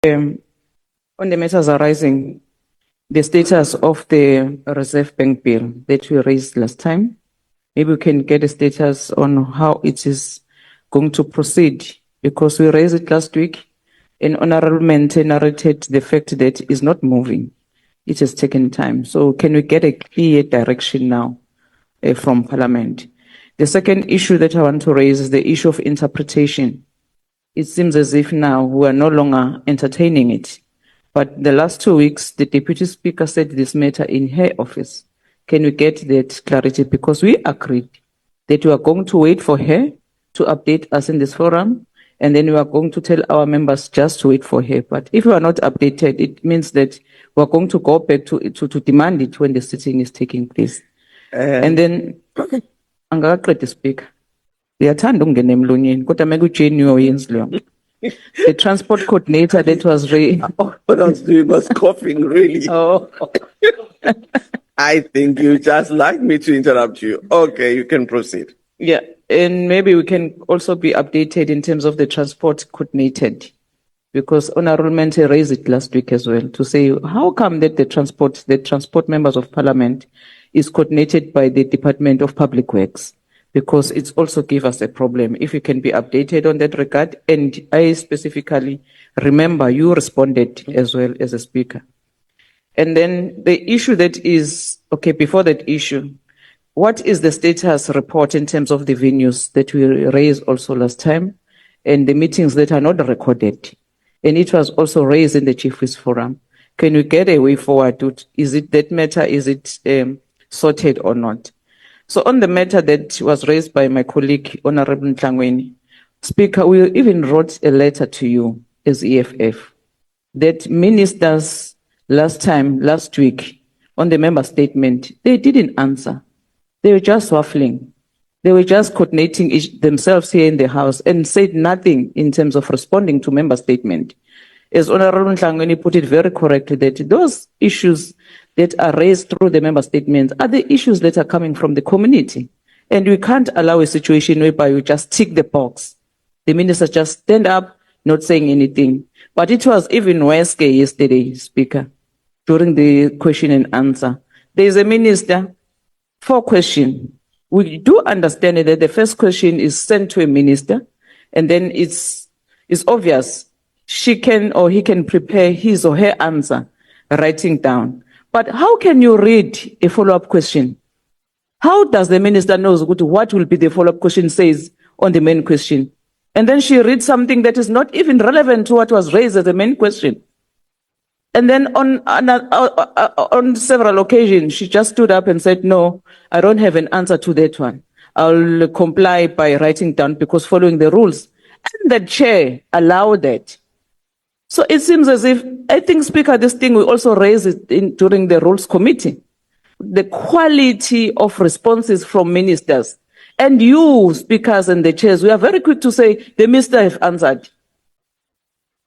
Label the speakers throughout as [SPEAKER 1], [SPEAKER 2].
[SPEAKER 1] On the matters arising, the status of the Reserve Bank bill that we raised last time, maybe we can get a status on how it is going to proceed, because we raised it last week and Honorable Mente narrated the fact that it's not moving. It has taken time. So can we get a clear direction now from Parliament? The second issue that I want to raise is the issue of interpretation. It seems as if now we are no longer entertaining it. But the last 2 weeks, the Deputy Speaker said this matter in her office. Can we get that clarity? Because we agreed that we are going to wait for her to update us in this forum, and then we are going to tell our members just to wait for her. But if we are not updated, it means that we are going to go back to demand it when the sitting is taking place. And then, angakaqeda Speaker. Ndiyathanda ukungena emlonyeni kodwa mekuJenuary uyenzi leyo. The transport coordinator that was
[SPEAKER 2] What I was doing was coughing, really.
[SPEAKER 1] Oh.
[SPEAKER 2] I think you just like me to interrupt you. Okay, you can proceed.
[SPEAKER 1] Yeah, and maybe we can also be updated in terms of the transport coordinated, because Honorable Mente raised it last week as well, to say how come that the transport members of Parliament is coordinated by the Department of Public Works, because it's also give us a problem. If you can be updated on that regard, and I specifically remember you responded as well as a speaker. And then the issue that is, okay, before that issue, what is the status report in terms of the venues that we raised also last time and the meetings that are not recorded? And it was also raised in the Chief Whip's Forum. Can we get a way forward? Is it that matter? Is it sorted or not? So on the matter that was raised by my colleague, Honorable Ntlangweni, Speaker, we even wrote a letter to you as EFF that ministers last week, on the member statement, they didn't answer. They were just waffling. They were just coordinating themselves here in the House and said nothing in terms of responding to member statement. As Honorable Ntlangweni put it very correctly, that those issues that are raised through the member statements are the issues that are coming from the community. And we can't allow a situation whereby you just tick the box. The ministers just stand up, not saying anything. But it was even worse yesterday, Speaker, during the question and answer. There is a minister, 4 questions. We do understand that the first question is sent to a minister, and then it's obvious she can or he can prepare his or her answer, writing down. But how can you read a follow-up question? How does the minister know what will be the follow-up question says on the main question? And then she reads something that is not even relevant to what was raised as the main question. And then on several occasions, she just stood up and said, no, I don't have an answer to that one. I'll comply by writing down because following the rules. And the chair allowed that. So it seems as if, I think, Speaker, this thing we also raised it during the Rules Committee. The quality of responses from ministers. And you, speakers and the chairs, we are very quick to say, the minister have answered.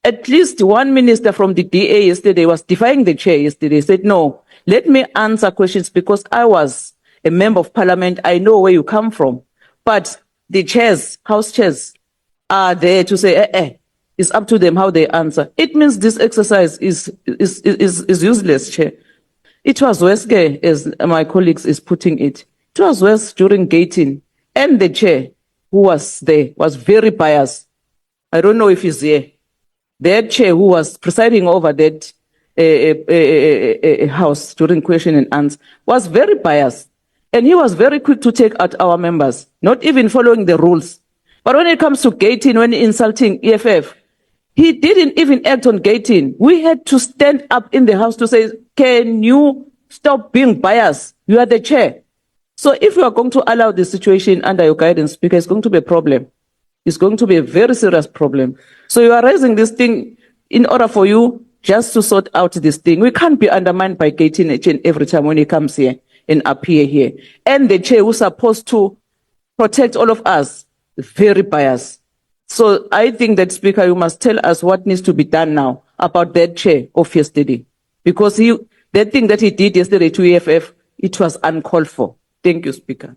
[SPEAKER 1] At least one minister from the DA yesterday was defying the chair yesterday, said, no, let me answer questions because I was a member of Parliament. I know where you come from. But the chairs, House chairs, are there to say, it's up to them how they answer. It means this exercise is useless, Chair. It was worse, as my colleagues is putting it. It was worse during gating. And the chair who was there was very biased. I don't know if he's here. That chair who was presiding over that house during question and answer was very biased. And he was very quick to take out our members, not even following the rules. But when it comes to gating, when insulting EFF, he didn't even act on gating. We had to stand up in the House to say, can you stop being biased? You are the chair. So if you are going to allow the situation under your guidance, Speaker, it's going to be a problem. It's going to be a very serious problem. So you are raising this thing in order for you just to sort out this thing. We can't be undermined by gating each and every time when he comes here and appear here. And the chair who's supposed to protect all of us, very biased. So I think that, Speaker, you must tell us what needs to be done now about that chair of yesterday. Because that thing that he did yesterday to EFF, it was uncalled for. Thank you, Speaker.